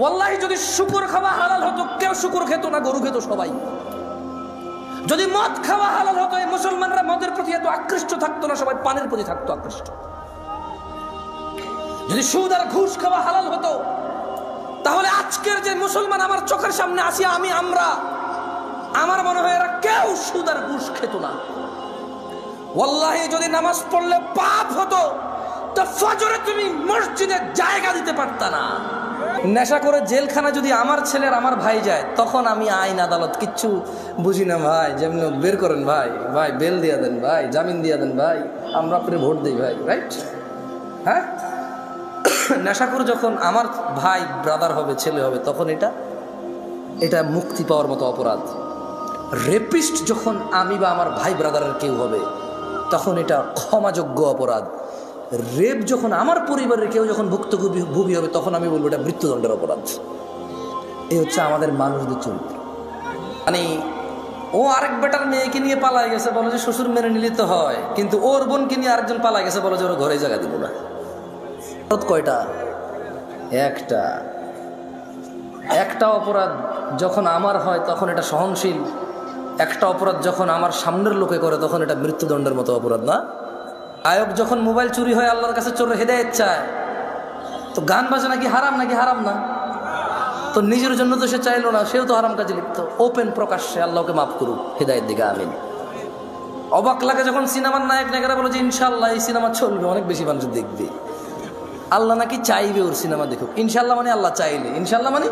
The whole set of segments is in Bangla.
ওয়াল্লাহি যদি শুকর খাওয়া হালাল হতো কেউ শুকর খেত না, গরু খেত সবাই। যদি মদ খাওয়া হালাল হতো এই মুসলমানরা মদের প্রতি এত আকৃষ্ট থাকতো না, সবাই পানের প্রতি থাকতো আকৃষ্ট। যদি সুদ আর ঘুষ খাওয়া হালাল হতো তাহলে আজকের যে মুসলমান আমার চোখের সামনে আসি আমরা, আমার মনে হয় এরা কেউ সুদ আর ঘুষ খেত না। ওয়াল্লাহি যদি নামাজ পড়লে পাপ হতো তো ফজরে তুমি মসজিদে জায়গা দিতে পারতা না। নেশা করে জেলখানা যদি আমার ছেলের আমার ভাই যায়, তখন আমি আইন আদালত কিচ্ছু বুঝি না ভাই, যেমনি বের করেন ভাই, ভাই বেল দিয়া দেন ভাই, জামিন দিয়া দেন ভাই, আমরা আপনি ভোট দিই ভাই, রাইট? হ্যাঁ, নেশা করে যখন আমার ভাই ব্রাদার হবে, ছেলে হবে, তখন এটা মুক্তি পাওয়ার মতো অপরাধ। রেপিস্ট যখন আমি বা আমার ভাই ব্রাদারের কেউ হবে, তখন এটা ক্ষমাযোগ্য অপরাধ। রেপ যখন আমার পরিবারের কেউ যখন ভুক্তভোগী হবে, তখন আমি বলবো এটা মৃত্যুদণ্ডের অপরাধ। এই হচ্ছে আমাদের মানুষদের চরিত্র। মানে ও আরেক বেটার মেয়েকে নিয়ে পালাই গেছে, বলো যে শ্বশুর মেনে নিলে তো হয়, কিন্তু ওর বোনকে নিয়ে আরেকজন পালাই গেছে, বলো যে ওর ঘরে জায়গা দিব না। কয়টা? একটা অপরাধ যখন আমার হয় তখন এটা সহনশীল, একটা অপরাধ যখন আমার সামনের লোকে করে তখন এটা মৃত্যুদণ্ডের মতো অপরাধ না? আয়োগ যখন মোবাইল চুরি হয় আল্লাহর কাছে চোরের হেদায়েত চায়, তো গান বাজনা কি হারাম নাকি? হারাম না? তো নিজের জন্য তো সে চাইলো না, সেও তো হারাম কাজে লিপ্ত। ওপেন প্রকাশ্যে আল্লাহকে মাফ করুক, হেদায়েত দিকে আমিন। অবাক লাগে যখন সিনেমার নায়ক নায়িকারা বলে যে ইনশাল্লাহ এই সিনেমা চলবে, অনেক বেশি মানুষ দেখবে। আল্লাহ নাকি চাইবে ওর সিনেমা দেখুক। ইনশাল্লাহ মানে আল্লাহ চাইলে, ইনশাল্লাহ মানে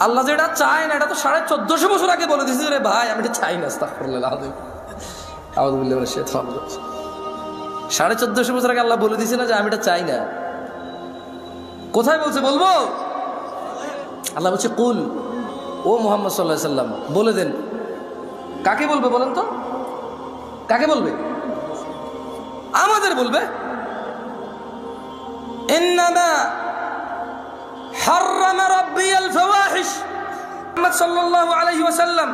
আল্লাহ যেটা চায় না, এটা তো 1450 বছর আগে বলে দিয়েছে রে ভাই, আমি এটা চাই না। আস্তাগফিরুল্লাহ, 1450 বছর আগে আল্লাহ বলে দিয়েছে না যে আমি এটা চাই না। কোথায় বলছে? বলবো? আল্লাহ বলছে কুল, ও মুহাম্মদ সাল্লাল্লাহু আলাইহি সাল্লাম বলে দেন। কাকে বলবে বলেন তো? কাকে বলবে? আমাদের বলবে। ইন্নামা হাররামা রাব্বিয়াল ফাওয়াহিশ, মুহাম্মদ সাল্লাল্লাহু আলাইহি ওয়াসাল্লাম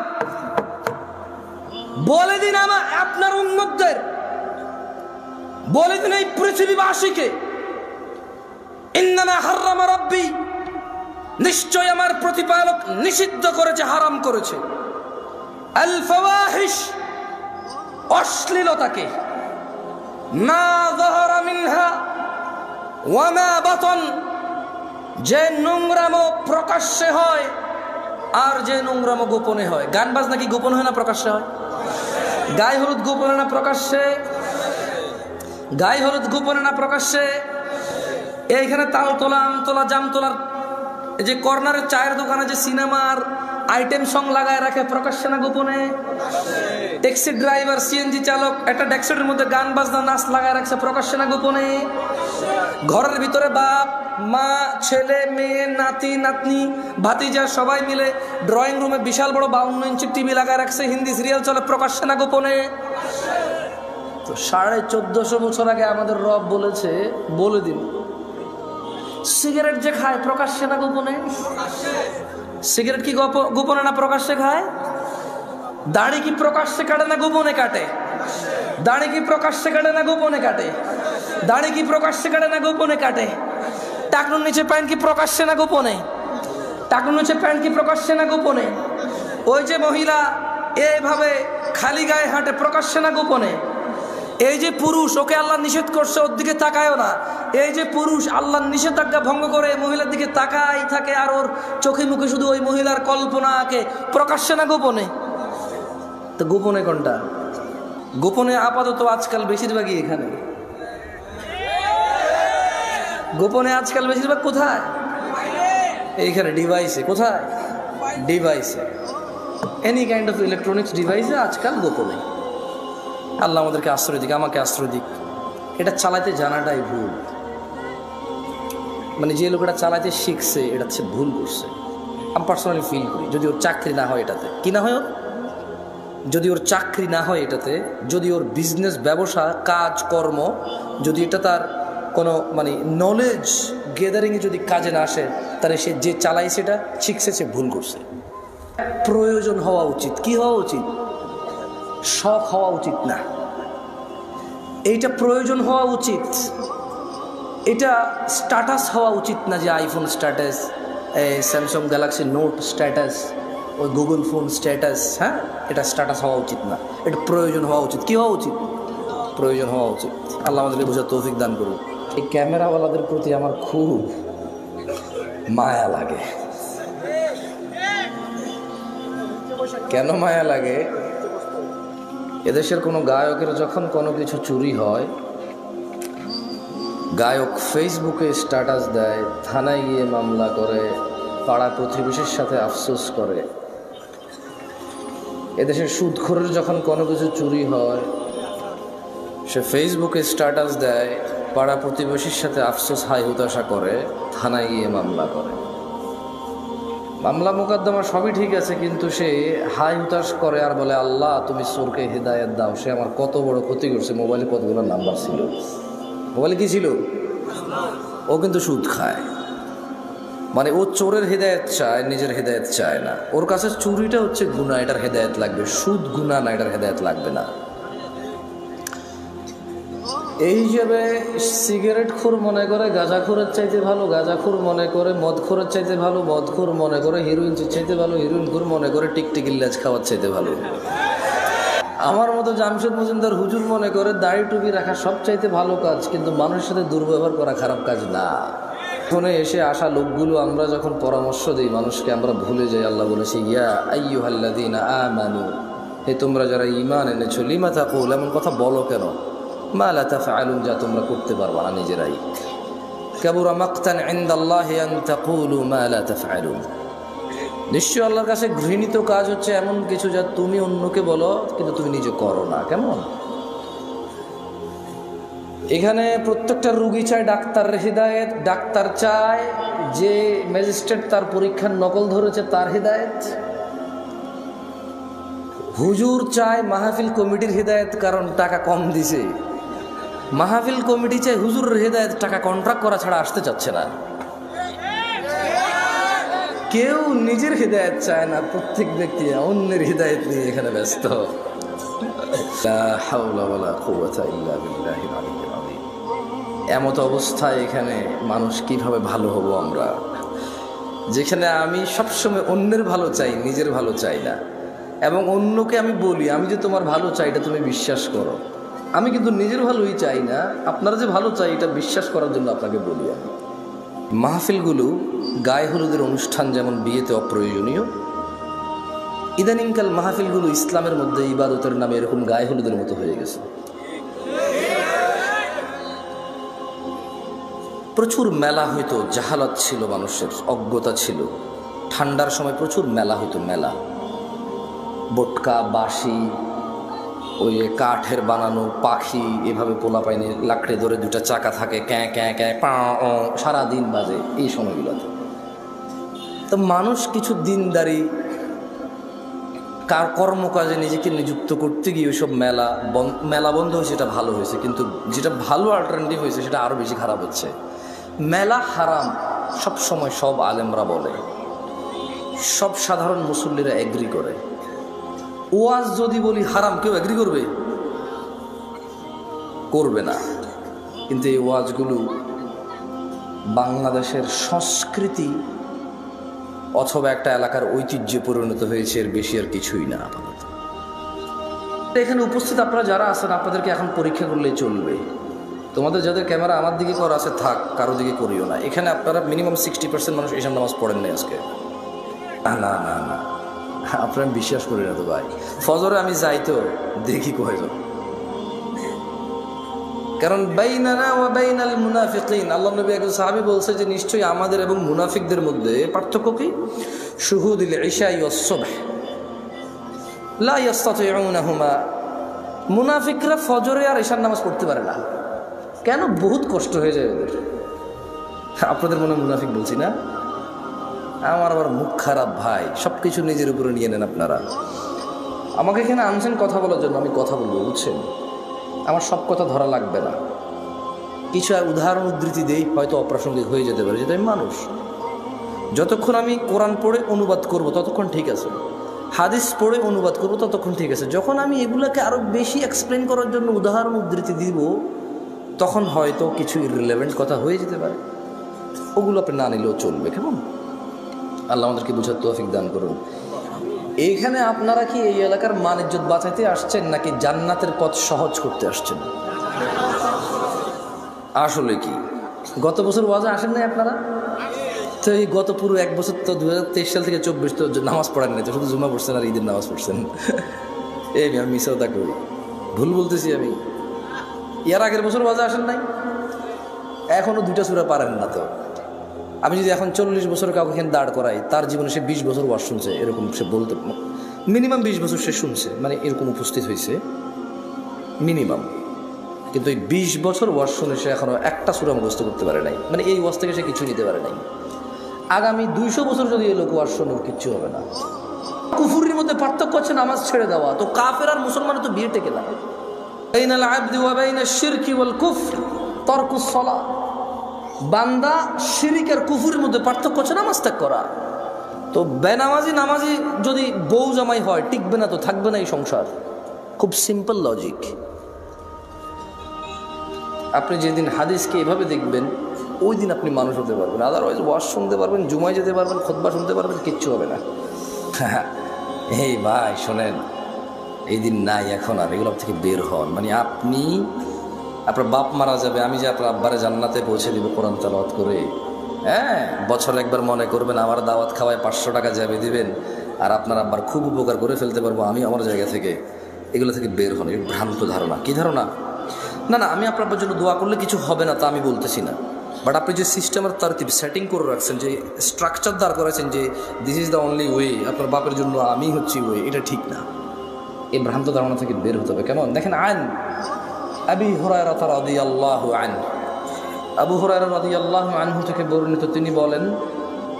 বলে দিন আপনার উম্মতদের, বলে দিন এই পৃথিবীবাসীকে, ইন্নামা হাররামা রাব্বি, নিশ্চয় আমার প্রতিপালক নিষিদ্ধ করেছে, হারাম করেছে, আল ফাওয়াহিশ, অশ্লীলতাকে, মা যাহারা মিনহা ওয়া মা বাতন, যে নোংরামো প্রকাশ্যে হয় আর যে নোংরামো গোপনে হয়। গান বাজনা কি গোপন হয় না প্রকাশ্যে হয়? গায়ে হলুদ গোপনে না প্রকাশ্যে? গায়ে হলুদ গোপনে না প্রকাশ্যে? এইখানে তাল তোলা, আম তোলা, জাম তোলার যে কর্নারের চায়ের দোকানে যে সিনেমার আইটেম সং লাগায় রাখে, প্রকাশ্যে না গোপনে? ট্যাক্সি ড্রাইভার, সিএনজি চালক একটা ডেস্কের মধ্যে গান বাজনা নাচ লাগায় রাখছে, প্রকাশ্যে না গোপনে? ঘরের ভিতরে বাপ মা, ছেলে মেয়ে, নাতি নাতনি, ভাতিজা সবাই মিলে ড্রয়িং রুমে বিশাল বড় 52 ইঞ্চি টিভি লাগায় রাখছে, হিন্দি সিরিয়াল চলে, প্রকাশ্যে না গোপনে? তো 1450 বছর আগে আমাদের রব বলেছে, বলে দিন সিগারেট যে খায় প্রকাশ্যে না গোপনে? সিগারেট কি গোপনে না প্রকাশ্যে খায়? দাড়ি কি প্রকাশ্যে কাটে না গোপনে কাটে? দাড়ি কি প্রকাশ্যে কাটে না গোপনে কাটে? দাড়ি কি প্রকাশ্যে কাটে না গোপনে কাটে? টাকনুর নিচে প্যান্ট কি প্রকাশ্যে না গোপনে? টাকনুর নিচে প্যান্ট কি প্রকাশ্যে না গোপনে? ওই যে মহিলা এইভাবে খালি গায়ে হাঁটে, প্রকাশ্যে না গোপনে? এই যে পুরুষ, ওকে আল্লাহ নিষেধ করছে ওর দিকে তাকায়ও না, এই যে পুরুষ আল্লাহর নিষেধাজ্ঞা ভঙ্গ করে মহিলার দিকে তাকাই থাকে আর ওর চোখে মুখে শুধু ওই মহিলার কল্পনা আঁকে, প্রকাশ্যে না গোপনে? তো গোপনে কোনটা? গোপনে আপাতত আজকাল বেশিরভাগই এখানে। গোপনে আজকাল বেশিরভাগ কোথায়? এইখানে ডিভাইসে। কোথায়? ডিভাইসে, এনি কাইন্ড অফ ইলেকট্রনিক্স ডিভাইসে আজকাল গোপনে। আল্লাহ আমাদেরকে আশ্রয় দিক, আমাকে আশ্রয় দিক। এটা চালাতে জানাটাই ভুল। মানে যে লোক এটা চালাতে শিখছে এটা হচ্ছে ভুল করছে। আমি পার্সোনালি ফিল করি, যদি ওর চাকরি না হয় এটাতে, কি না হয় ওর, যদি ওর চাকরি না হয় এটাতে, যদি ওর বিজনেস, ব্যবসা, কাজ কর্ম, যদি এটা তার কোনো মানে নলেজ গেদারিংয়ে যদি কাজে না আসে, তাহলে সে যে চালায় সেটা শিখছে, সে ভুল করছে। প্রয়োজন হওয়া উচিত। কি হওয়া উচিত? শখ হওয়া উচিত না, এইটা প্রয়োজন হওয়া উচিত। এটা স্ট্যাটাস হওয়া উচিত না যে আইফোন স্ট্যাটাস, এই স্যামসাং গ্যালাক্সি নোট স্ট্যাটাস, ওই গুগল ফোন স্ট্যাটাস, হ্যাঁ এটা স্ট্যাটাস হওয়া উচিত না, এটা প্রয়োজন হওয়া উচিত। কী হওয়া উচিত? প্রয়োজন হওয়া উচিত। আল্লাহ আমাদেরকে বোঝার তৌফিক দান করুন। এই ক্যামেরাওয়ালাদের প্রতি আমার খুব মায়া লাগে। কেন মায়া লাগে? এদেশের কোনো গায়কের যখন কোনো কিছু চুরি হয়, গায়ক ফেসবুকে স্ট্যাটাস দেয়, থানায় গিয়ে মামলা করে, পাড়া প্রতিবেশীর সাথে আফসোস করে। এদেশের সুদখোরের যখন কোনো কিছু চুরি হয়, সে ফেসবুকে স্ট্যাটাস দেয়, পাড়া প্রতিবেশীর সাথে আফসোস হাই হুতাশা করে, থানায় গিয়ে মামলা করে। মামলা মোকদ্দমা সবই ঠিক আছে, কিন্তু সে হাই হুতাশ করে আর বলে, আল্লাহ তুমি চোরকে হেদায়েত দাও, সে আমার কত বড় ক্ষতি করছে। মোবাইলে কতগুলো নাম্বার ছিল, মোবাইলে কি ছিল? ও কিন্তু সুদ খায়। মানে ও চোরের হেদায়েত চায়, নিজের হেদায়েত চায় না। ওর কাছে চুরিটা হচ্ছে গুনাহ, এটার হেদায়েত লাগবে। সুদ গুনাহ না, এটার হেদায়েত লাগবে না। এই হিসেবে সিগারেটখোর মনে করে গাঁজাখোরের চাইতে ভালো, গাঁজাখোর মনে করে মদখোরের চাইতে ভালো, মদখোর মনে করে হিরোইন চাইতে ভালো, হিরোইনখোর মনে করে টিকটিকির লেজ খাওয়ার চাইতে ভালো। আমার মতো জামশেদ মজুমদার হুজুর মনে করে দাড়ি টুপি রাখা সব চাইতে ভালো কাজ, কিন্তু মানুষের সাথে দুর্ব্যবহার করা খারাপ কাজ না। ফোনে এসে আসা লোকগুলো আমরা যখন পরামর্শ দিই মানুষকে, আমরা ভুলে যাই আল্লাহ বলেছে, ইয়া আইয়ুহাল্লাযীনা আমানু, হে তোমরা যারা ঈমান এনেছো, লিমা তাকুল, এমন কথা বলো কেন, মা লা তাফআলুন, যা তোমরা করতে পারবা না নিজেরাই। কাবুরা মাকতান ইনদাল্লাহি আন তাকুলু মা লা তাফআলুন, নিশ্চয় আল্লাহর কাছে ঘৃণিত কাজ হচ্ছে এমন কিছু যা তুমি অন্যকে বলো কিন্তু তুমি নিজে করো না। কেমন? এখানে প্রত্যেকটা রুগী চায় ডাক্তারের হিদায়েত, ডাক্তার চায় যে ম্যাজিস্ট্রেট তার পরীক্ষার নকল ধরেছে তার হিদায়েত, হুজুর চায় মাহফিল কমিটির হিদায়েত কারণ টাকা কম দিছে, মাহফিল কমিটি চায় হুজুরের হিদায়েত, টাকা কন্ট্রাক্ট করা ছাড়া আসতে চাচ্ছে না। কেউ নিজের হিদায়েত চায় না, প্রত্যেক ব্যক্তি অন্যের হিদায়েত নিয়ে এখানে ব্যস্ত। লা হাওলা ওয়ালা কুওয়াতা ইল্লা বিল্লাহিল আলিয়্যিল আযীম। এমত অবস্থায় এখানে মানুষ কিভাবে ভালো হব আমরা, যেখানে আমি সবসময় অন্যের ভালো চাই, নিজের ভালো চাই না। এবং অন্যকে আমি বলি আমি যে তোমার ভালো চাই এটা তুমি বিশ্বাস করো, আমি কিন্তু নিজের ভালোই চাই না, আপনারা যে ভালো চাই এটা বিশ্বাস করার জন্য আপনাকে বলি আমি। মাহফিলগুলো গায়ে হলুদের অনুষ্ঠান যেমন বিয়েতে অপ্রয়োজনীয়, ইদানিংকাল মাহফিলগুলো ইসলামের মধ্যে ইবাদতের নামে এরকম গায়ে হলুদের মতো হয়ে গেছে। প্রচুর মেলা হইতো, জাহালাত ছিল, মানুষের অজ্ঞতা ছিল। ঠান্ডার সময় প্রচুর মেলা হইতো, মেলা, বটকা, বাঁশি, ওই কাঠের বানানো পাখি, এভাবে পোলা পাইনে লাকড়ে ধরে দুটা চাকা থাকে, ক্যাঁ ক্যাঁ ক্যাঁ পা সারাদিন বাজে এই সময়গুলোতে। তো মানুষ কিছু দিনদারি কার কর্মকাজে নিজেকে নিযুক্ত করতে গিয়ে ওইসব মেলা বন্ধ হয়েছে, এটা ভালো হয়েছে। কিন্তু যেটা ভালো অল্টারনেটিভ হয়েছে সেটা আরও বেশি খারাপ হচ্ছে। মেলা হারাম সব সময় সব আলেমরা বলে, সব সাধারণ মুসল্লিরা এগ্রি করে। ওয়াজ যদি বলি হারাম, কেউ এগ্রি করবে? করবে না। কিন্তু এই ওয়াজগুলো বাংলাদেশের সংস্কৃতি অথবা একটা এলাকার ঐতিহ্যে পরিণত হয়েছে, এর বেশি আর কিছুই না। আপাতত এখানে উপস্থিত আপনারা যারা আছেন, আপনাদেরকে এখন পরীক্ষা করলেই চলবে। তোমাদের যাদের ক্যামেরা আমার দিকে করা আছে থাক, কারো দিকে করিও না। এখানে আপনারা মিনিমাম 60% মানুষ এসব নামাজ পড়েন নাই আজকে। না না না না, আপনারা বিশ্বাস করি না তো ভাই। ফজরে আমি যাই তো দেখি কয়জন, কারণ বাইনানা ওয়া বাইনাল মুনাফিকিন, আল্লাহ নবী একজন সাহাবী বলছে যে নিশ্চয়ই আমাদের এবং মুনাফিকদের মধ্যে পার্থক্য কি? শুহুদুল ইশাই ওয়াস সুবহ লা ইস্তাতিউনাহুমা, মুনাফিকরা ফজরে আর ইশার নামাজ পড়তে পারে না। কেন? বহুত কষ্ট হয়ে যায় ওদের। আপনাদের মনে মুনাফিক বলছি না, আমার আবার মুখ খারাপ ভাই, সব কিছু নিজের উপরে নিয়ে নেন আপনারা। আমাকে এখানে আনছেন কথা বলার জন্য, আমি কথা বলবো, বুঝছেন? আমার সব কথা ধরা লাগবে না, কিছু উদাহরণ উদ্ধৃতি দেই, হয়তো অপ্রাসঙ্গিক হয়ে যেতে পারে, যেটা আমি মানুষ। যতক্ষণ আমি কোরআন পড়ে অনুবাদ করব ততক্ষণ ঠিক আছে, হাদিস পড়ে অনুবাদ করব ততক্ষণ ঠিক আছে। যখন আমি এগুলোকে আরও বেশি এক্সপ্লেন করার জন্য উদাহরণ উদ্ধৃতি দিব, তখন হয়তো কিছু ইররিলেভেন্ট কথা হয়ে যেতে পারে, ওগুলো আপনি না নিলেও চলবে। কেমন? আল্লাহ আমাদেরকে বুঝার তৌফিক দান করুন। এইখানে আপনারা কি এই এলাকার মান ইজ্জত বাঁচাইতে আসছেন নাকি জান্নাতের পথ সহজ করতে আসছেন? আসলে কি গত বছর ওয়াজে আসেন নাই আপনারা? তো এই গত পুরো এক বছর তো 2023 সাল থেকে 24 তো নামাজ পড়েন নাই, তো শুধু জুমা পড়ছেন আর ঈদের নামাজ পড়ছেন। এই আমি মিশাও তা করি, ভুল বলতেছি আমি? এর আগের বছর ওয়াজে আসেন নাই? এখনো 2টা সূরা পারেন না তো? আমি যদি এখন 40 বছর কাউকে এখানে দাঁড় করাই, তার জীবনে সে 20 বছর ওয়াজ শুনছে, এরকম সে বলতে মিনিমাম 20 বছর সে শুনছে, মানে এরকম উপস্থিত হয়েছে মিনিমাম। কিন্তু এই 20 বছর ওয়াজ শুনে সে এখনো একটা সূরা মুখস্থ করতে পারে নাই, মানে এই ওয়াজ থেকে সে কিছু নিতে পারে নাই। আগামী 200 বছর যদি এই লোক ওয়াজ শুনে কিচ্ছু হবে না। কুফুরির মধ্যে পার্থক্য হচ্ছে নামাজ ছেড়ে দেওয়া। তো কাফের আর মুসলমানের তো বিয়ে টেকে না। বাইনাল আবদি ওয়া বাইনাশ শিরকি ওয়াল কুফর তারকুস সালাহ। বান্দা শিরিক আর কুফুরির মধ্যে পার্থক্য হচ্ছে নামাজ ত্যাগ করা। তো নামাজি যদি বউ জামাই হয়, টিকবে না, তো থাকবে না এই সংসার। খুব সিম্পল লজিক। আপনি যেদিন হাদিসকে এভাবে দেখবেন, ওই দিন আপনি মানুষ হতে পারবেন। আদারওয়াইজ ওয়াজ শুনতে পারবেন, জুমায় যেতে পারবেন, খুতবা শুনতে পারবেন, কিচ্ছু হবে না। এই ভাই শোনেন, এই দিন নাই এখন আর, এগুলো থেকে বের হন। মানে আপনার বাপ মারা যাবে, আমি যে আপনার আব্বারে জান্নাতে পৌঁছে দিব কোরআন তেলাওয়াত করে। হ্যাঁ, বছরে একবার মনে করবেন আমার দাওয়াত খাওয়ায় 500 টাকা যাবে দিবেন, আর আপনার আব্বার খুব উপকার করে ফেলতে পারবো আমি আমার জায়গা থেকে। এগুলো থেকে বের হন। এই ভ্রান্ত ধারণা। কি ধারণা? না আমি আপনার জন্য দোয়া করলে কিছু হবে না তা আমি বলতেছি না, বাট আপনি যে সিস্টেমের তারতিব সেটিং করে রাখছেন, যে স্ট্রাকচার দাঁড় করেছেন যে this is the only way, আপনার বাপের জন্য আমি হচ্ছি ওয়ে, এটা ঠিক না। এই ভ্রান্ত ধারণা থেকে বের হতে হবে। কেমন দেখেন, আন আবি হুরায়রা রাদিয়াল্লাহু আনহু, আবু হুরায়রা রাদিয়াল্লাহু আনহু থেকে বর্ণিত, তিনি বলেন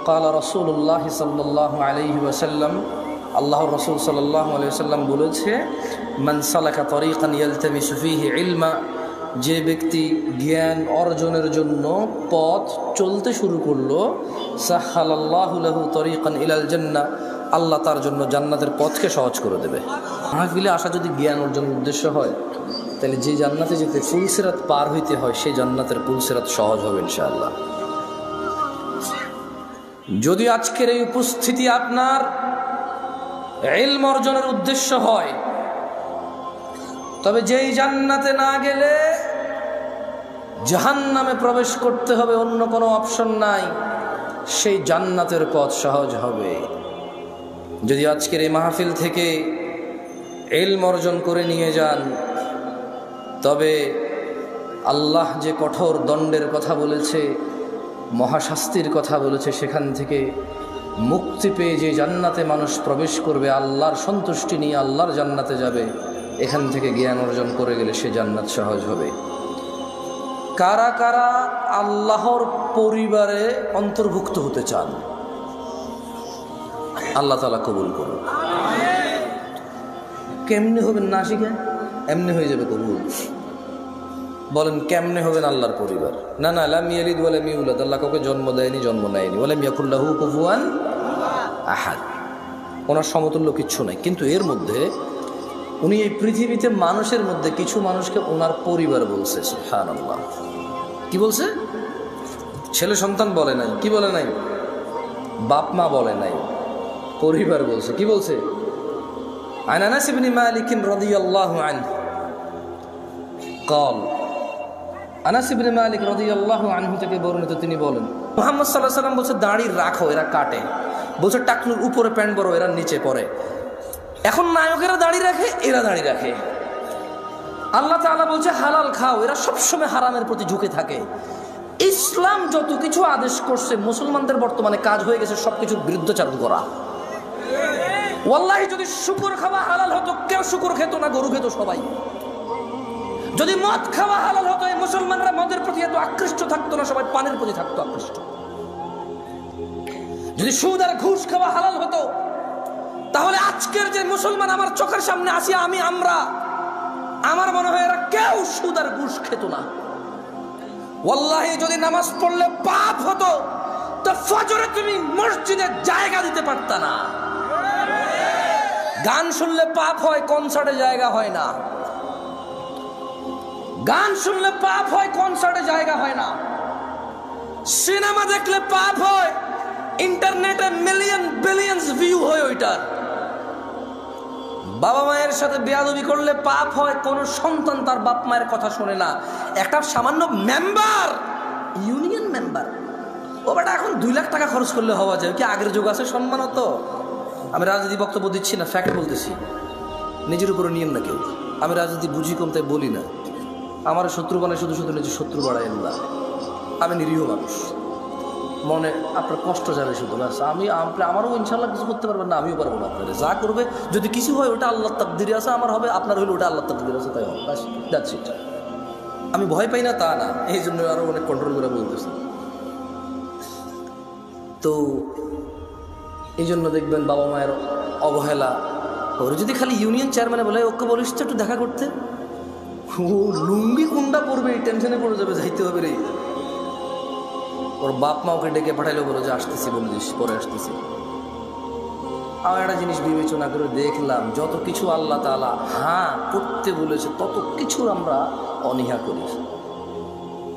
ক্বালা রাসূলুল্লাহ সাল্লাল্লাহু আলাইহি ওয়াসাল্লাম, আল্লাহর রাসূল সাল্লাল্লাহু আলাইহি ওয়াসাল্লাম বলেছে, মান সালাকা তরিকান ইয়ালতামিসু ফীহি ইলমা, যে ব্যক্তি জ্ঞান অর্জনের জন্য পথ চলতে শুরু করলো, সাহহালাল্লাহু লাহু তরিকান ইলাল জান্নাহ, আল্লাহ তার জন্য জান্নাতের পথকে সহজ করে দেবে। মাহফিলে আসা যদি জ্ঞান অর্জনের উদ্দেশ্য হয়, তাহলে যে জান্নাতে যেতে ফুলসিরাত পার হইতে হয়, সেই জান্নাতের ফুলসিরাত সহজ হবে ইনশাআল্লাহ। যদি আজকের এই উপস্থিতি আপনার ইলম অর্জনের উদ্দেশ্য হয়, তবে যেই জান্নাতে না গেলে জাহান্নামে প্রবেশ করতে হবে, অন্য কোনো অপশন নাই, সেই জান্নাতের পথ সহজ হবে। যদি আজকের এই মাহফিল থেকে ইলম অর্জন করে নিয়ে যান, তবে আল্লাহ যে কঠোর দণ্ডের কথা বলেছে, মহাশাস্তির কথা বলেছে, সেখান থেকে মুক্তি পেয়ে যে জান্নাতে মানুষ প্রবেশ করবে, আল্লাহর সন্তুষ্টি নিয়ে আল্লাহর জান্নাতে যাবে, এখান থেকে জ্ঞান অর্জন করে গেলে সে জান্নাত সহজ হবে। কারা কারা আল্লাহর পরিবারে অন্তর্ভুক্ত হতে চান? আল্লাহ তাআলা কবুল করুন। কেমনে হবেন না শিখে? এমনি হয়ে যাবে কবুল। বলেন কেমনে হবেন আল্লাহর পরিবার? না লাম ইয়ালিদ ওয়া লাম ইউলাদ, আল্লাহ কাউকে জন্ম দেয়নি, জন্ম নেয়নি। ওয়া লাম ইয়াকুল লাহু কুফুয়ান আহাদ, ওনার সমতুল্য কিচ্ছু নাই। কিন্তু এর মধ্যে উনি এই পৃথিবীতে মানুষের মধ্যে কিছু মানুষকে ওনার পরিবার বলছে। সুবহানাল্লাহ। কি বলছে? ছেলে সন্তান বলে নাই, কি বলে নাই? বাপ মা বলে নাই, পরিবার বলছে। কি বলছে? আন আনাস ইবনে মালিক রাদিয়াল্লাহু আনহু قال, আনাস ইবনে মালিক রাদিয়াল্লাহু আনহু থেকে বর্ণিত, তিনি বলেন মুহাম্মদ সাল্লাল্লাহু আলাইহি ওয়াসাল্লাম বলছে, দাড়ি রাখো, এরা কাটে। বলছে টাকনুর উপরে প্যান্ট বড়, এরা নিচে পড়ে। এখন নায়কেরা দাড়ি রাখে, এরা দাড়ি রাখে। আল্লাহ তাআলা বলছে হালাল খাও, এরা সবসময় হারামের প্রতি ঝুঁকে থাকে। ইসলাম যত কিছু আদেশ করছে, মুসলমানদের বর্তমানে কাজ হয়ে গেছে সবকিছুর বিরুদ্ধাচরণ করা। ওয়াল্লাহি যদি শুকর খাওয়া হালাল হতো, কেউ শুকর খেত না, গরু খেত সবাই। যদি মদ খাওয়া হালাল হতো, এই মুসলমানরা মদের প্রতি এত আকৃষ্ট থাকতো না, সবাই পানের প্রতি থাকতো আকৃষ্ট। যদি সুদ আর ঘুষ খাওয়া হালাল হতো, তাহলে আজকের যে মুসলমান আমার চোখের সামনে আসি, আমার মনে হয় এরা কেউ সুদ আর ঘুষ খেত না। ওয়াল্লাহি যদি নামাজ পড়লে পাপ হতো, তো ফজরে তুমি মসজিদে জায়গা দিতে পারতা না। গান শুনলে পাপ হয়, কনসার্টে জায়গা হয় না। গান শুনলে পাপ হয়, কনসার্টে জায়গা হয় না। সিনেমা দেখলে পাপ হয়, ইন্টারনেটে মিলিয়ন বিলিয়ন্স ভিউ হয় ওইটার। বাবা মায়ের সাথে বেয়াদবি করলে পাপ হয়, কোন সন্তান তার বাপ মায়ের কথা শোনে না। একটা সামান্য মেম্বার, ইউনিয়ন মেম্বার, ও বেটা এখন 2 লাখ টাকা খরচ করলে হওয়া যায় কি? আগের যুগ আছে সম্মানত। আমি রাজনীতি বক্তব্য দিচ্ছি না, ফ্যাক্ট বলতেছি, নিজের উপরে নিয়েন না কেউ। আমি রাজনীতি বুঝি কম তাই বলি না। আমার শত্রু বানায় শুধু শুধু নিজের শত্রু বাড়ায় না। আমি নিরীহ মানুষ, মনে আপনার কষ্ট যাবে শুধু, ব্যাস। আমারও ইনশাল্লাহ কিছু করতে পারবেন না, আমিও পারবো না। আপনার যা করবে, যদি কিছু হয় ওটা আল্লাহর তাকদিরে আছে, আমার হবে, আপনার হইলে ওটা আল্লাহর তাকদিরে আছে, তাই হবে, ব্যাস, দ্যাটস ইট। আমি ভয় পাই না তা না, এই জন্য আরো অনেক কন্ট্রোল করে বলতেছি। তো এই জন্য দেখবেন বাবা মায়ের অবহেলা। ওরা যদি খালি ইউনিয়ন চেয়ারম্যানে বলে ওকে বলিস তো একটু দেখা করতে, ও লুঙ্গি কোনটা পড়বে এই টেনশনে পড়ে যাবে, যাইতে হবে রে। ওর বাপ মা ওকে ডেকে পাঠাইলে বলো যে আসতেছি, বলে দিস পরে আসতেছি। আমি একটা জিনিস বিবেচনা করে দেখলাম, যত কিছু আল্লাহ তাআলা হ্যাঁ করতে বলেছে তত কিছু আমরা অনীহা করি।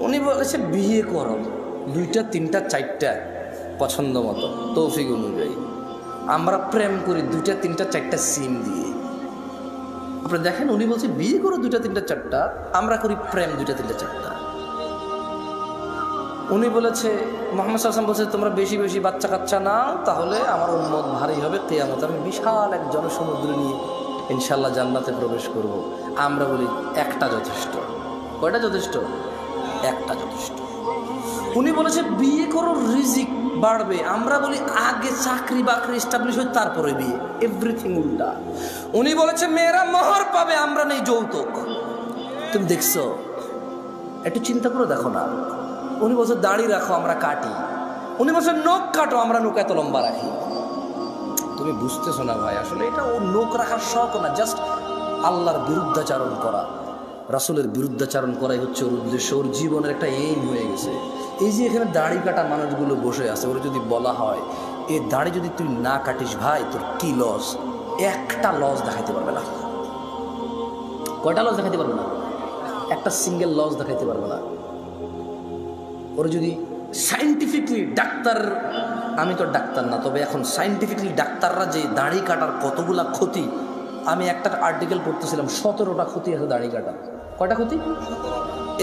উনি বলেছে বিয়ে করো, 2টা 3টা 4টা পছন্দ মতো তৌফিক অনুযায়ী। আমরা প্রেম করি 2টা 3টা 4টা সিম দিয়ে। আপনি দেখেন, উনি বলছে বিয়ে করো 2টা 3টা 4টা, আমরা করি প্রেম 2টা 3টা 4টা। উনি বলেছে, মুহাম্মদ সাল্লাল্লাহু আলাইহি ওয়াসাল্লাম বলছে তোমরা বেশি বেশি বাচ্চা কাচ্চা নাও, তাহলে আমার উম্মত ভারী হবে কিয়ামতে, আমি বিশাল এক জনসমুদ্র নিয়ে ইনশাআল্লাহ জান্নাতে প্রবেশ করব। আমরা বলি একটা যথেষ্ট। কয়টা যথেষ্ট? একটা যথেষ্ট। উনি বলেছে বিয়ে করো রিজিক বাড়বে, আমরা বলি আগে চাকরি বাকরি এস্টাবলিশ হয় তারপরে বিয়ে। এভরিথিং উল্টা। উনি বলেছে মেয়েরা মোহর পাবে, আমরা নেই যৌতুক। তুমি দেখছো? একটু চিন্তা করে দেখো না। উনি বলছে দাড়ি রাখো, আমরা কাটি। উনি বলছে নখ কাটো, আমরা নখ এত লম্বা রাখি। তুমি বুঝতেছো না ভাই, আসলে এটা ও নখ রাখার শখ না, জাস্ট আল্লাহর বিরুদ্ধাচারণ করা, রাসূলের বিরুদ্ধাচারণ করাই হচ্ছে ওর উদ্দেশ্য। ওর জীবনের একটা এইম হয়ে গেছে। এই যে এখানে দাড়ি কাটা মানুষগুলো বসে আছে, ওরা যদি বলা হয় এই দাড়ি যদি তুই না কাটিস ভাই তোর কি লস, একটা লস দেখাইতে পারবে না। কয়টা লস দেখাইতে পারবে না? একটা সিঙ্গেল লস দেখাইতে পারবে না। ওরা যদি সায়েন্টিফিকলি ডাক্তার, আমি তো ডাক্তার না, তবে এখন সায়েন্টিফিকলি ডাক্তাররা যে দাড়ি কাটার কতগুলা ক্ষতি, আমি একটা আর্টিকেল পড়তেছিলাম, 17টা ক্ষতি আছে দাড়ি কাটা। কয়টা ক্ষতি?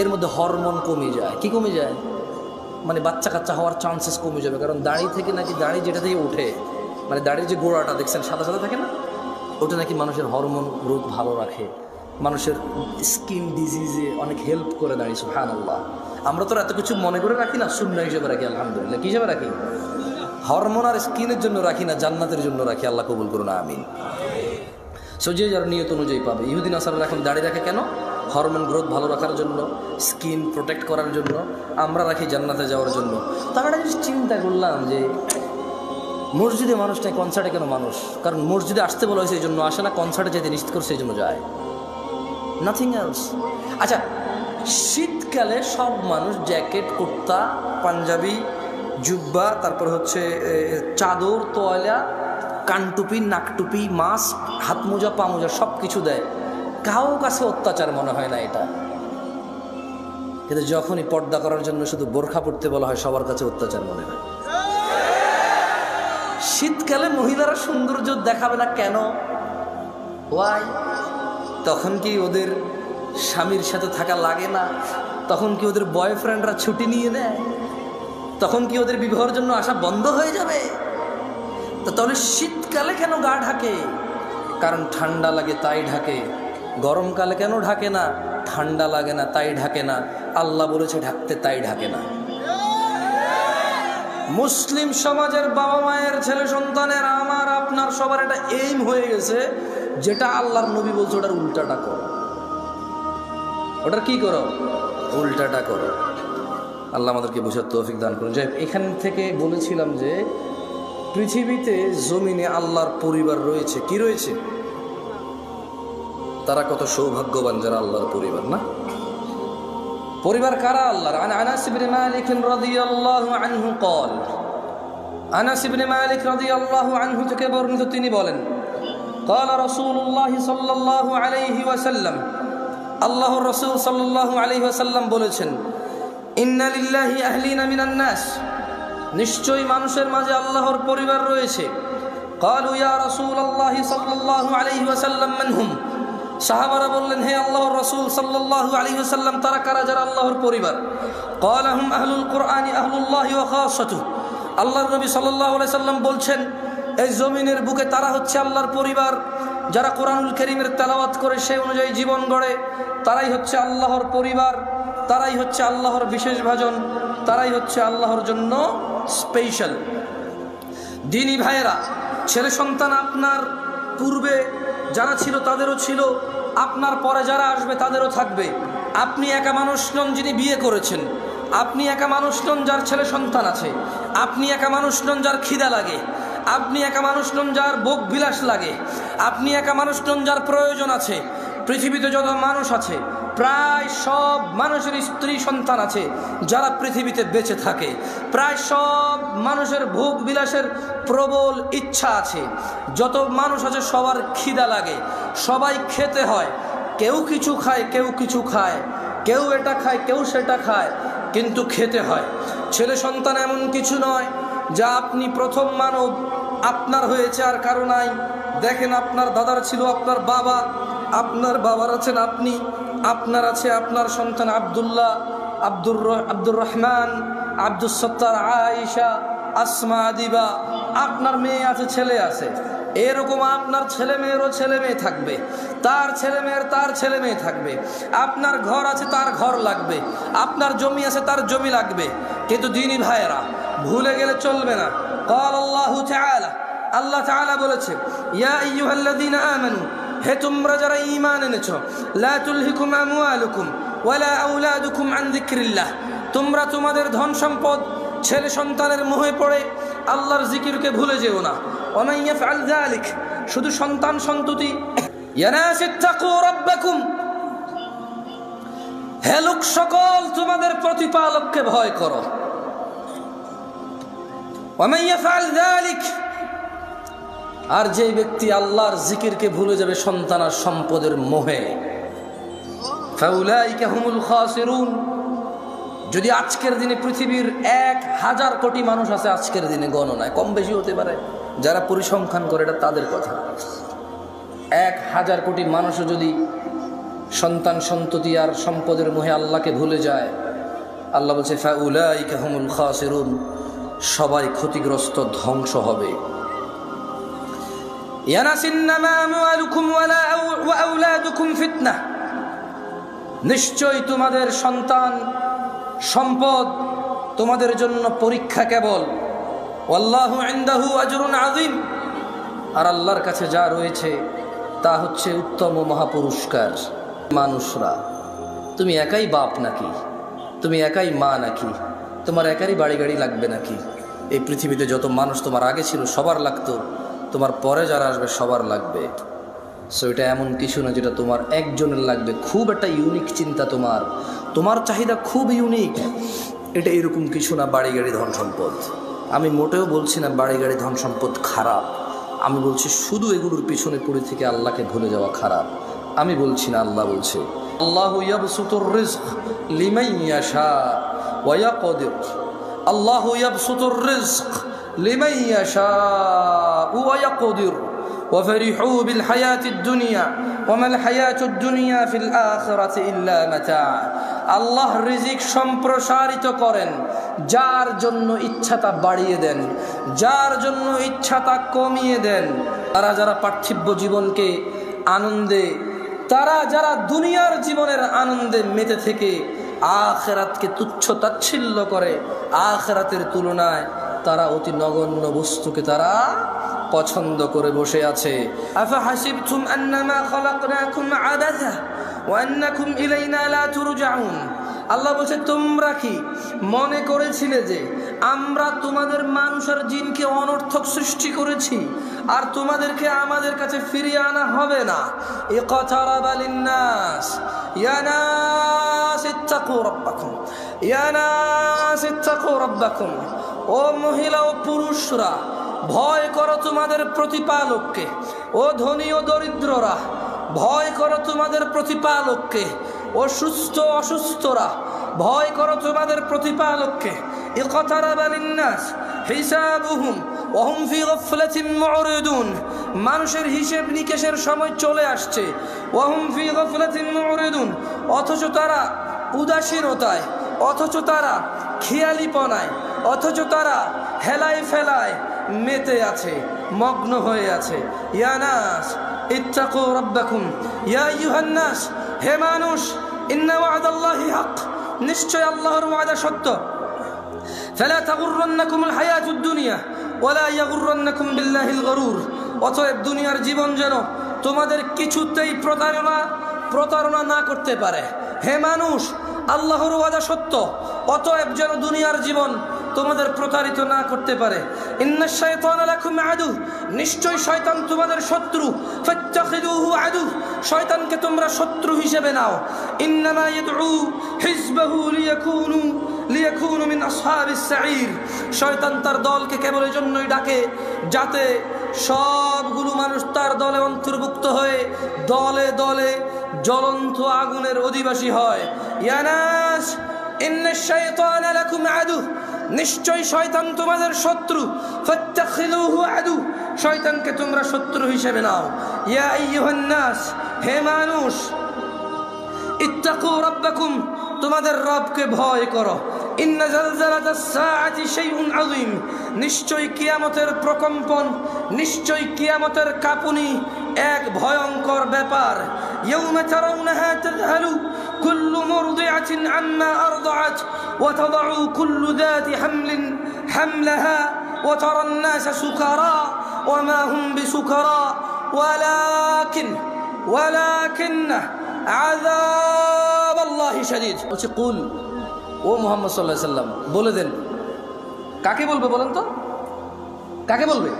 এর মধ্যে হরমোন কমে যায়। কি কমে যায়? মানে বাচ্চা কাচ্চা হওয়ার চান্সেস কমে যাবে, কারণ দাড়ি থেকে নাকি, দাড়ি যেটা থেকে ওঠে, মানে দাড়ির যে গোড়াটা দেখছেন সাদা সাদা থাকে না, ওটা নাকি মানুষের হরমোন গ্রোথ ভালো রাখে, মানুষের স্কিন ডিজিজে অনেক হেল্প করে দাড়ি। সুবহানাল্লাহ। আমরা তো এত কিছু মনে করে রাখি না, সুন্নাহ হিসেবে রাখি। আলহামদুলিল্লাহ। কি হিসেবে রাখি? হরমোন আর স্কিনের জন্য রাখি না, জান্নাতের জন্য রাখি। আল্লাহ কবুল করুন, আমিন। সো যে যার নিয়ত অনুযায়ী পাবে। ইহুদি নাসারারা এখন দাড়ি রাখে কেন? হরমোন গ্রোথ ভালো রাখার জন্য, স্কিন প্রোটেক্ট করার জন্য। আমরা রাখি জান্নাতে যাওয়ার জন্য। তো আমরা একটা জিনিস চিন্তা করলাম যে মসজিদে মানুষ নেই, কনসার্টে কেন মানুষ? কারণ মসজিদে আসতে বলা হয়েছে এই জন্য আসে না, কনসার্টে যেতে নিশ্চিত করছে এই জন্য যায়, নাথিং এলস। আচ্ছা, শীতকালে সব মানুষ জ্যাকেট, কুর্তা, পাঞ্জাবি, জুব্বা, তারপর হচ্ছে চাদর, তোয়ালা, কানটুপি, নাকটুপি, মাস্ক, হাত মোজা, পা মোজা সব কিছু দেয়। কারো কাছে অত্যাচার মনে হয় না এটা। কিন্তু যখনই পর্দা করার জন্য শুধু বোরখা পড়তে বলা হয়, সবার কাছে অত্যাচার মনে হয়। শীতকালে মহিলারা সৌন্দর্য দেখাবে না কেন? ওয়াই? তখন কি ওদের স্বামীর সাথে থাকা লাগে না? তখন কি ওদের বয়ফ্রেন্ডরা ছুটি নিয়ে নেয়? তখন কি ওদের বিবাহের জন্য আসা বন্ধ হয়ে যাবে? তো তাহলে শীতকালে কেন গা ঢাকে? কারণ ঠান্ডা লাগে তাই ঢাকে। গরমকালে কেন ঢাকে না? ঠান্ডা লাগে না তাই ঢাকে না। আল্লাহ বলেছে ঢাকতে, তাই ঢাকে না। মুসলিম সমাজের বাবা মায়ের ছেলে সন্তানের, আমার আপনার সবার একটা এইম হয়ে গেছে, যেটা আল্লাহর নবী বলছে ওটার উল্টাটা করো। ওটার কি করো? উল্টাটা করো। আল্লাহ আমাদেরকে বোঝার তৌফিক দান করুন। যাই এখান থেকে বলেছিলাম যে পৃথিবীতে জমিনে আল্লাহর পরিবার রয়েছে। কি রয়েছে? তারা কত সৌভাগ্যবান যারা আল্লাহর পরিবার, না? পরিবার কারা আল্লাহর? আনাস ইবনে মালিক রাদিয়াল্লাহু আনহু قال, আনাস ইবনে মালিক রাদিয়াল্লাহু আনহু থেকে বর্ণিত, তিনি বলেন, قال رسول الله صلى الله عليه وسلم, আল্লাহর রাসূল সাল্লাল্লাহু আলাইহি ওয়াসাল্লাম বলেছেন, ইন্না লিল্লাহি আহলিনা মিনান নাস, নিশ্চয়ই মানুষের মাঝে আল্লাহর পরিবার রয়েছে। ক্বালু ইয়া রাসূলুল্লাহ সাল্লাল্লাহু আলাইহি ওয়াসাল্লাম মান হুম? সাহাবারা বললেন, হে আল্লাহর রাসূল সাল্লাল্লাহু আলাইহি ওয়াসাল্লাম, তারা কারা যারা আল্লাহর পরিবার? ক্বালা হুম আহলুল কুরআনি আহলুল্লাহি ওয়া খাসাতুহু। আল্লাহর নবী সাল্লাল্লাহু আলাইহি ওয়াসাল্লাম বলছেন, এই জমিনের বুকে তারা হচ্ছে আল্লাহর পরিবার, যারা কোরআনুল কারীমের তেলাওয়াত করে সেই অনুযায়ী জীবন গড়ে, তারাই হচ্ছে আল্লাহর পরিবার, তারাই হচ্ছে আল্লাহর বিশেষ ভাজন, তারাই হচ্ছে আল্লাহর জন্য স্পেশাল। দিনী ভাইয়েরা, ছেলে সন্তান আপনার পূর্বে যারা ছিল তাদেরও ছিল, আপনার পরে যারা আসবে তাদেরও থাকবে। আপনি একা মানুষ নন যিনি বিয়ে করেছেন, আপনি একা মানুষ নন যার ছেলে সন্তান আছে, আপনি একা মানুষ নন যার খিদা লাগে, আপনি একা মানুষ নন যার ভোগ বিলাস লাগে, আপনি একা মানুষ নন যার প্রয়োজন আছে। পৃথিবীতে যত মানুষ আছে প্রায় সব মানুষের স্ত্রী সন্তান আছে যারা পৃথিবীতে বেঁচে থাকে। প্রায় সব মানুষের ভোগ বিলাসের প্রবল ইচ্ছা আছে। যত মানুষ আছে সবার খিদা লাগে, সবাই খেতে হয়। কেউ কিছু খায়, কেউ কিছু খায়, কেউ এটা খায়, কেউ সেটা খায়, কিন্তু খেতে হয়। ছেলে সন্তান এমন কিছু নয় যা আপনি প্রথম মানব, আপনার হয়েছে আর কারো নাই। দেখেন, আপনার দাদার ছিল আপনার বাবা, আপনার বাবার আছেন আপনি, আপনার আছে আপনার সন্তান আব্দুল্লাহ, আব্দুর রহমান, আব্দুস সত্তার, আয়েশা, আসমা, দিবা, আপনার মেয়ে আছে, ছেলে আছে। এরকম আপনার ছেলে মেয়েরও ছেলে মেয়ে থাকবে, তার ছেলে মেয়ের তার ছেলে মেয়ে থাকবে। আপনার ঘর আছে, তার ঘর লাগবে, আপনার জমি আছে, তার জমি লাগবে। কিন্তু দিনী ভাইয়েরা, ভুলে গেলে চলবে না। ক্বাল আল্লাহু তাআলা, আল্লাহ তাআলা বলেছে, ইয়া আইয়ুহাল্লাযীনা আমানু, হে তোমরা যারা ঈমান এনেছো, লা তুলহিকুম আমওয়ালুকুম ওয়ালা আওলাদুকুম আন যিকরিল্লাহ, তোমরা তোমাদের ধন সম্পদ ছেলে সন্তানের মোহে পড়ে আল্লাহর জিকিরকে ভুলে যেও না। ওয়া মান ইয়াফআল যালিক, শুধু সন্তান সন্ততি। ইয়া নাস ইত্তাকু রাব্বাকুম, হে লোক সকল, তোমাদের প্রতিপালককে ভয় করো। ওয়া মান ইয়াফআল যালিক, আর যে ব্যক্তি আল্লাহর জিকিরকে ভুলে যাবে সন্তান আর সম্পদের মোহে, ফাউলাইকা হুমুল খাসিরুন। যদি আজকের দিনে পৃথিবীর 1000 কোটি মানুষ আছে, আজকের দিনে গণনায় কম বেশি হতে পারে, যারা পরিসংখ্যান করে এটা তাদের কথা, 1000 কোটি মানুষও যদি সন্তান সন্ততি আর সম্পদের মোহে আল্লাহকে ভুলে যায়, আল্লাহ বলছে ফাউলাইকা হুমুল খাসিরুন, সবাই ক্ষতিগ্রস্ত, ধ্বংস হবে। নিশ্চয় তোমাদের সন্তান সম্পদ তোমাদের জন্য পরীক্ষা কেবল। ওয়াল্লাহু ইনদাহু আজরুন আযীম, আর আল্লাহর কাছে যা রয়েছে তা হচ্ছে উত্তম ও মহাপুরস্কার। মানুষরা, তুমি একাই বাপ নাকি? তুমি একাই মা নাকি? তোমার একারই বাড়ি গাড়ি লাগবে নাকি? এই পৃথিবীতে যত মানুষ তোমার আগে ছিল সবার লাগতো, তোমার পরে যারা আসবে সবার লাগবে। সো এটা এমন কিছু না যেটা তোমার একজনের লাগবে। খুব একটা ইউনিক চিন্তা, তোমার চাহিদা খুব ইউনিক। এটা এরকম কিছু না বাড়ি গাড়ি ধন সম্পদ। আমি মোটেও বলছি না বাড়ি গাড়ি ধন সম্পদ খারাপ, আমি বলছি শুধু এগুলোর পিছনে পড়ে থেকে আল্লাহকে ভুলে যাওয়া খারাপ। আমি বলছি না, আল্লাহ বলছে, আল্লাহু ইয়াবসুতুর রিজক লিমান ইয়াশা ওয়া ইয়াকদির। আল্লাহু ইয়াবসুতুর রিজক লিমান ইয়াশা ওয়া ইয়াকদির ওয়া ফারিহু বিল হায়াতিদ দুনিয়া ওয়া মাল হায়াতুদ দুনিয়া ফিল আখিরাতি ইল্লা মাতা। আল্লাহ রিজিক সম্প্রসারিত করেন, যার জন্য ইচ্ছা তা বাড়িয়ে দেন, যার জন্য ইচ্ছা তা কমিয়ে দেন। তারা যারা পার্থিব জীবনকে আনন্দে, তারা যারা দুনিয়ার জীবনের আনন্দে মেতে থেকে আখিরাতকে তুচ্ছ তাচ্ছিল্য করে, আখিরাতের তুলনায় তারা অতি নগণ্য বস্তুকে তারা পছন্দ করে বসে আছে। আফা হাসিবতুম আন্নামা খালাকনাকুম আবাসা ওয়া আন্নাকুম ইলাইনা লা তুরজাউন। আল্লাহ বলছে, তোমরা কি মনে করেছিলে যে আমরা তোমাদের মানুষ আর জিনকে অনর্থক সৃষ্টি করেছি আর তোমাদেরকে আমাদের কাছে ফিরিয়ে আনা হবে না? ইকতারাবা লিন্নাস ইয়া নাস ইত্তাকু রাব্বাকুম ইয়া নাস ইত্তাকু রাব্বাকুম। ও মহিলা ও পুরুষরা, ভয় করো তোমাদের প্রতিপালককে। ও ধনী ও দরিদ্ররা, ভয় করো তোমাদের প্রতিপালককে। ও সুস্থ অসুস্থরা, ভয় করো তোমাদের প্রতিপালককে। اقترب للناس حسابهم وهم في غفلة معرضون মানুষের হিসাব নিকেশের সময় চলে আসছে ওয়াহুম ফি গাফলাতিন মুরিদুন অথচ তারা উদাসীনতায় অথচ তারা খেয়ালিপনায় অথচ তারা হেলায় ফেলায় মেতে আছে মগ্ন হয়ে আছে ইয়া নাস ইত্তাকু রাব্বাকুম ইয়া আইয়ুহান নাস হে মানুষ ইন্না ওয়া'দাল্লাহি হক নিশ্চয় আল্লাহর ওয়াদা সত্য ফালা তাগুররান্নাকুমুল হায়াতুদ দুনিয়া ওয়ালা ইয়াগুররান্নাকুম বিল্লাহিল গরুর অতএব দুনিয়ার জীবন যেন তোমাদের কিছুতেই প্রতারণা না করতে পারে হে মানুষ আল্লাহর ওয়াদা সত্য অতএব যেন দুনিয়ার জীবন তোমাদের প্রতারিত না করতে পারে ইন্নাশ শাইতানা লাকুম আদু নিশ্চয় শয়তান তোমাদের শত্রু ফাত্তাখিদুহু আদু শয়তানকে তোমরা শত্রু হিসেবে নাও ইন্নামা ইয়াদউ হিজবাহু লিয়াকুনু মিন আসহাবিস সাঈর শয়তান তার দলকে কেবল এই জন্যই ডাকে যাতে সবগুলো মানুষ তার দলে অন্তর্ভুক্ত হয়ে দলে দলে জ্বলন্ত আগুনের অধিবাসী হয় ইয়া নাস ইন্নাশ শাইতানা লাকুম আদু নিশ্চয় শয়তান তোমাদের শত্রু ফাত্তাখিদুহু আদু শয়তানকে তোমরা শত্রু হিসেবে নাও ইয়া আইয়ুহান নাস হে মানুষ ইত্তাকু রাব্বাকুম তোমাদের রবকে ভয় করো ইন্না জালজালাতাস সাআতি শাইউন আযীম নিশ্চয় কিয়ামতের প্রকম্পন নিশ্চয় কিয়ামতের কাঁপুনি এক ভয়ঙ্কর ব্যাপার ইয়াউমা তারাউনাহা তাযহালু কুল্লু মুরদিআতিন আম্মা আরদাআত ওয়া তাদাউ কুল্লু যাতি হামলিন হামলাহা ওয়া তারান নাসা সুকারা ওয়া মা হুম বিসুকারা ওয়ালাকিন্না আযাবাল্লাহি শাদীদ বলছে কুল ও মুহাম্মদ সাল্লাল্লাহু আলাইহি সাল্লাম বলে দেন কাকে বলবে বলেন তো কাকে বলবে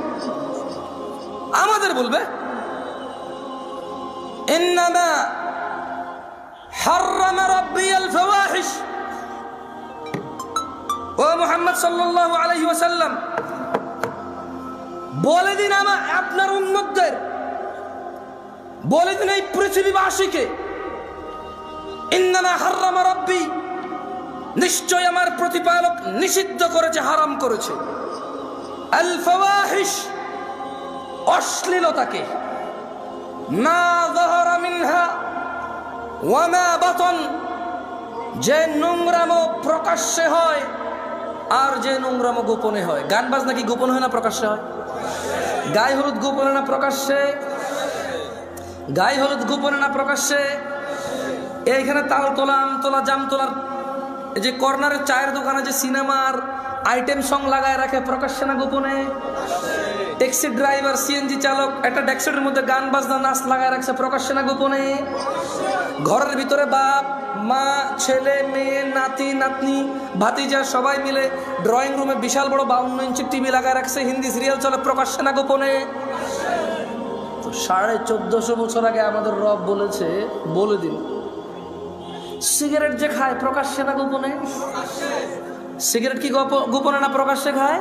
আমাদের বলবে ইন্নামা হাররামা রাব্বিয়াল ফাওয়াহিশ ও মুহাম্মদ সাল্লাল্লাহু আলাইহি ওয়াসাল্লাম বলে দিন আপনার উম্মতদের বলে দিন এই পৃথিবীবাসীকে ইন্নামা হাররামা রাব্বি নিশ্চয় আমার প্রতিপালক নিষিদ্ধ করেছে হারাম করেছে আল ফাওয়াহিশ অশ্লীলতাকে মা যাহারা মিনহা ওয়া মা বাতন যে নোংরামো প্রকাশ্যে হয় আর যে নোংরামো গোপনে হয় গান বাজনা কি গোপন হয় না প্রকাশ্যে হয় গায়ে হলুদ গোপনে না প্রকাশ্যে গায়ে হলুদ গোপনে না প্রকাশ্যে এইখানে তাল তোলা আম তোলা জাম তোলার যে কর্নারের চায়ের দোকানে যে সিনেমার আইটেম সং লাগায় রাখে প্রকাশ্যে না গোপনে ট্যাক্সি ড্রাইভার সিএনজি চালক একটা ডেস্কের মধ্যে গান বাজনা নাচ লাগায় রাখছে প্রকাশ্যে না গোপনে ঘরের ভিতরে বাপ মা ছেলে মেয়ে নাতি নাতনি ভাতিজা সবাই মিলে ড্রয়িং রুমে বিশাল বড় 52 ইঞ্চি টিভি লাগায় রাখছে হিন্দি সিরিয়াল চলে প্রকাশ্যে না গোপনে তো 1450 বছর আগে আমাদের রব বলেছে বলে দিন সিগারেট যে খায় প্রকাশ্যে না গোপনে সিগারেট কি গোপনে না প্রকাশ্যে খায়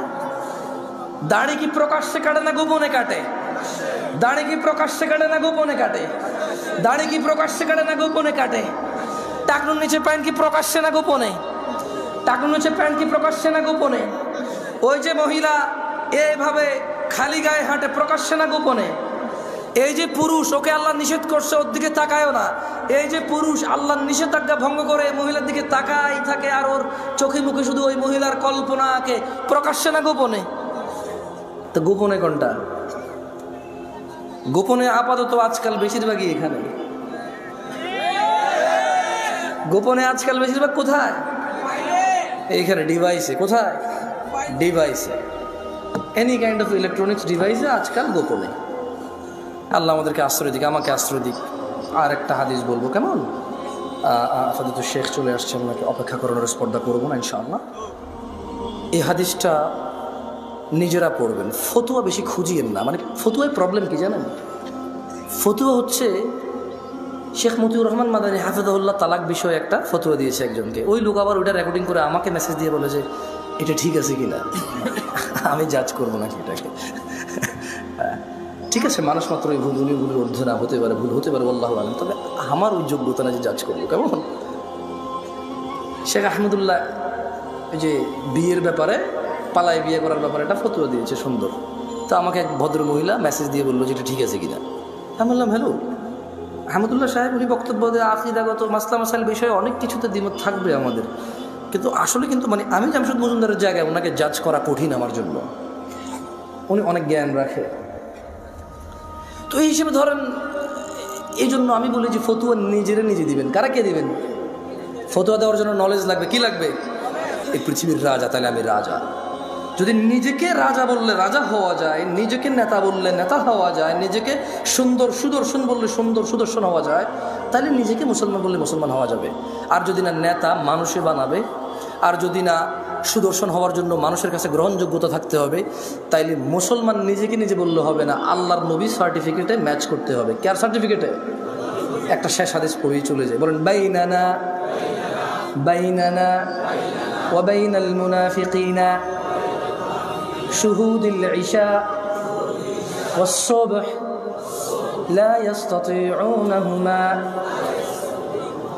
দাড়ি কি প্রকাশ্যে কাটে না গোপনে কাটে দাড়ি কি প্রকাশ্যে কাটে না গোপনে কাটে দাড়ি কি প্রকাশ্যে কাটে না গোপনে কাটে টাকনুর নিচে প্যান্ট কি প্রকাশ্যে না গোপনে টাকনুর নিচে প্যান্ট কি প্রকাশ্যে না গোপনে ওই যে মহিলা এইভাবে খালি গায়ে হাঁটে প্রকাশ্যে না গোপনে এই যে পুরুষ ওকে আল্লাহ নিষেধ করছে ওর দিকে তাকায়ও না এই যে পুরুষ আল্লাহর নিষেধাজ্ঞা ভঙ্গ করে মহিলার দিকে তাকাই থাকে আর ওর চোখে মুখে শুধু ওই মহিলার কল্পনা আঁকে প্রকাশ্যে না গোপনে তো গোপনে কোনটা গোপনে আপাতত আজকাল বেশিরভাগই এখানে গোপনে আজকাল বেশিরভাগ কোথায় এইখানে ডিভাইসে কোথায় ডিভাইসে এনি কাইন্ড অফ ইলেকট্রনিক্স ডিভাইসে আজকাল গোপনে আল্লাহ আমাদেরকে আশ্রয় দিক আমাকে আশ্রয় দিক আর একটা হাদিস বলবো কেমন আপাতত শেখ চলে আসছে ওনাকে অপেক্ষা করানোর স্পর্ধা করবো না ইনশাআল্লাহ এই হাদিসটা নিজেরা পড়বেন ফতুয়া বেশি খুঁজিয়েন না মানে ফতুয়ায় প্রবলেম কি জানেন ফতুয়া হচ্ছে শেখ মতিউর রহমান মাদানী হাফিজাহুল্লাহ তালাক বিষয়ে একটা ফতুয়া দিয়েছে একজনকে ওই লোক আবার ওইটা রেকর্ডিং করে আমাকে মেসেজ দিয়ে বলে যে এটা ঠিক আছে কিনা আমি জাজ করবো নাকি এটাকে ঠিক আছে মানুষ মাত্র এই ভুল উনি ভুলের ঊর্ধ্বে না হতে পারে ভুল হতে পারে আল্লাহু আলাম তবে আমার ওই যোগ্যতা না যে জাজ করবো কেমন শেখ আহমদুল্লাহ এই যে বিয়ের ব্যাপারে, পালায় বিয়ে করার ব্যাপারে একটা ফতোয়া দিয়েছে সুন্দর। তো আমাকে এক ভদ্র মহিলা মেসেজ দিয়ে বললো যে এটা ঠিক আছে কিনা। আমি বললাম হ্যালো আহমদুল্লাহ সাহেব, উনি বক্তব্য দিয়ে আকিদাগত মাসলা মাসাইল বিষয়ে অনেক কিছুতে দ্বিমত থাকবে আমাদের, কিন্তু আসলে কিন্তু মানে আমি জামশেদ মজুমদারের জায়গায় ওনাকে জাজ করা কঠিন আমার জন্য। উনি অনেক জ্ঞান রাখে, তো এই হিসেবে ধরেন এই জন্য আমি বলি যে ফতুয়া নিজে দিবেন। কারা কে দিবেন? ফতুয়া দেওয়ার জন্য নলেজ লাগবে। কি লাগবে? এই পৃথিবীর রাজা, তাহলে আমি রাজা। যদি নিজেকে রাজা বললে রাজা হওয়া যায়, নিজেকে নেতা বললে নেতা হওয়া যায়, নিজেকে সুন্দর সুদর্শন বললে সুন্দর সুদর্শন হওয়া যায়, তাহলে নিজেকে মুসলমান বললে মুসলমান হওয়া যাবে। আর যদি না নেতা মানুষে বানাবে, আর যদি না সুদর্শন হওয়ার জন্য মানুষের কাছে গ্রহণযোগ্যতা থাকতে হবে, তাইলে মুসলমান নিজেকে নিজে বললে হবে না, আল্লাহর নবী সার্টিফিকেটে ম্যাচ করতে হবে। কার সার্টিফিকেটে? একটা শেষ হাদিস পড়েই চলে যায়, বলেন বাইনানা বাইনানা ওয়া বাইনাল মুনাফিকিনা শুহুদুল ইশা ওয়াস সুবহ লা ইস্তাতিউনাহুমা।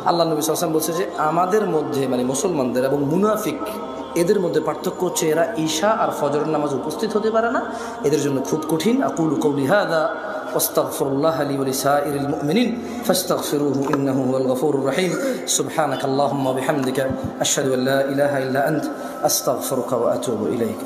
আল্লাহ নবী সাল্লাল্লাহু আলাইহি ওয়াসাল্লাম বলছে যে আমাদের মধ্যে মানে মুসলমানদের এবং মুনাফিক এদের মধ্যে পার্থক্য হচ্ছে এরা ঈশা আর ফজরের নামাজ উপস্থিত হতে পারে না, এদের জন্য খুব কঠিন। আকুলু কওলি হাযা ওয়াস্তাগফিরুল্লাহ লি ওয়া লিসাইরিল মুমিনিন ফাস্তাগফিরুহু ইন্নাহু হুয়াল গফুরুর রহিম। সুবহানাকাল্লাহুম্মা ওয়া বিহামদিকা আশহাদু আল্লা ইলাহা ইল্লা আনতা আস্তাগফিরুকা ওয়া আতুবু ইলাইক।